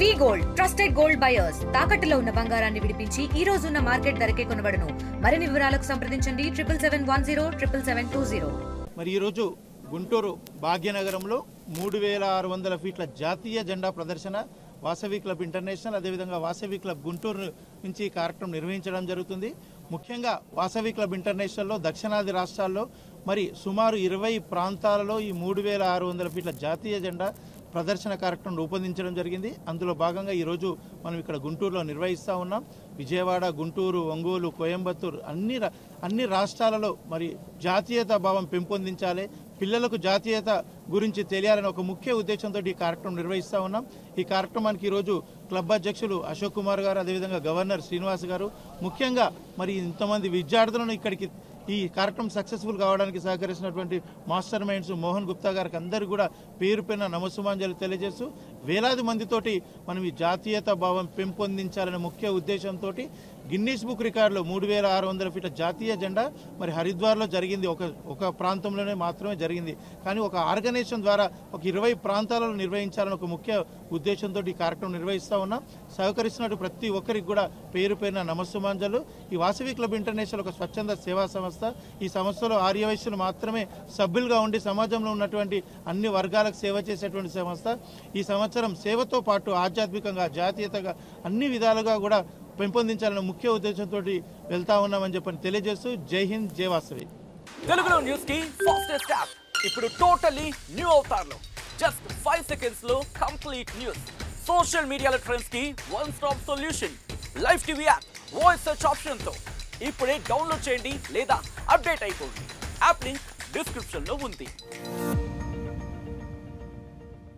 వి gold trusted gold buyers తాకట్టులో ఉన్న బంగారాన్ని విడిపించి ఈ రోజు ఉన్న మార్కెట్ ధరకే కొనబడును. మరిన్ని వివరాలకు సంప్రదించండి 77107720. మరి ఈ రోజు గుంటూరు భాగ్యనగరంలో 3600 ఫీట్ల జాతీయ జెండా ప్రదర్శన వాసవి క్లబ్ ఇంటర్నేషనల్ అదేవిధంగా వాసవి క్లబ్ గుంటూరు నుంచి ఈ కార్యక్రమం నిర్వహించడం జరుగుతుంది. ముఖ్యంగా వాసవి క్లబ్ ఇంటర్నేషనల్లో దక్షిణాది రాష్ట్రాల్లో మరి సుమారు 20 ప్రాంతాలలో ఈ 3600 ఫీట్ల జాతీయ జెండా ప్రదర్శన కార్యక్రమం రూపొందించడం జరిగింది. అందులో భాగంగా ఈరోజు మనం ఇక్కడ గుంటూరులో నిర్వహిస్తూ ఉన్నాం. విజయవాడ, గుంటూరు, ఒంగోలు, కోయంబత్తూరు అన్ని రాష్ట్రాలలో మరి జాతీయత భావం పెంపొందించాలి, పిల్లలకు జాతీయత గురించి తెలియాలని ఒక ముఖ్య ఉద్దేశంతో ఈ కార్యక్రమం నిర్వహిస్తూ ఉన్నాం. ఈ కార్యక్రమానికి ఈరోజు క్లబ్ అధ్యక్షులు అశోక్ కుమార్ గారు, అదేవిధంగా గవర్నర్ శ్రీనివాస్ గారు, ముఖ్యంగా మరి ఇంతమంది విద్యార్థులను ఇక్కడికి ఈ కార్యక్రమం సక్సెస్ఫుల్ కావడానికి సహకరిస్తున్నటువంటి మాస్టర్ మైండ్స్ మోహన్ గుప్తా గారికి అందరూ కూడా పేరు పైన నమస్సుమాంజలి తెలియజేస్తూ వేలాది మందితోటి మనం ఈ జాతీయత భావం పెంపొందించాలనే ముఖ్య ఉద్దేశంతో గిన్నీస్ బుక్ రికార్డులో 3600 ఫీట్ల జాతీయ జెండా మరి హరిద్వార్లో జరిగింది. ఒక ప్రాంతంలోనే మాత్రమే జరిగింది, కానీ ఒక ఆర్గనైజేషన్ ద్వారా ఒక 20 ప్రాంతాలలో నిర్వహించాలని ఒక ముఖ్య ఉద్దేశంతో ఈ కార్యక్రమం నిర్వహిస్తూ ఉన్నాం. సహకరిస్తున్నట్టు ప్రతి ఒక్కరికి కూడా పేరు పైన నమస్సుమాంజలు. ఈ వాసవి క్లబ్ ఇంటర్నేషనల్ ఒక స్వచ్ఛంద సేవా సంస్థ. ఈ సంస్థలో ఆర్యవైశ్యులు మాత్రమే సభ్యులుగా ఉండి సమాజంలో ఉన్నటువంటి అన్ని వర్గాలకు సేవ చేసేటువంటి సంస్థ. ఈ సంవత్సరం సేవతో పాటు ఆధ్యాత్మికంగా జాతీయతగా అన్ని విధాలుగా కూడా పెంపొందించాలన్న ముఖ్య ఉద్దేశంతో వెళ్తా ఉన్నామని చెప్పని తెలియజేస్తూ జై హింద్, జై వాసవి. తెలుగులో న్యూస్ కి ఫాస్టెస్ట్ యాప్ ఇప్పుడు టోటల్లీ న్యూ అవతార్ లో జస్ట్ 5 సెకండ్స్ లో కంప్లీట్ న్యూస్. సోషల్ మీడియాలో ట్రెండ్స్ కి one stop solution. Live TV app voice search option తో ఇప్పుడే డౌన్లోడ్ చేయండి లేదా అప్డేట్ అయిపోండి. యాప్ లింక్ డిస్క్రిప్షన్ లో ఉంది.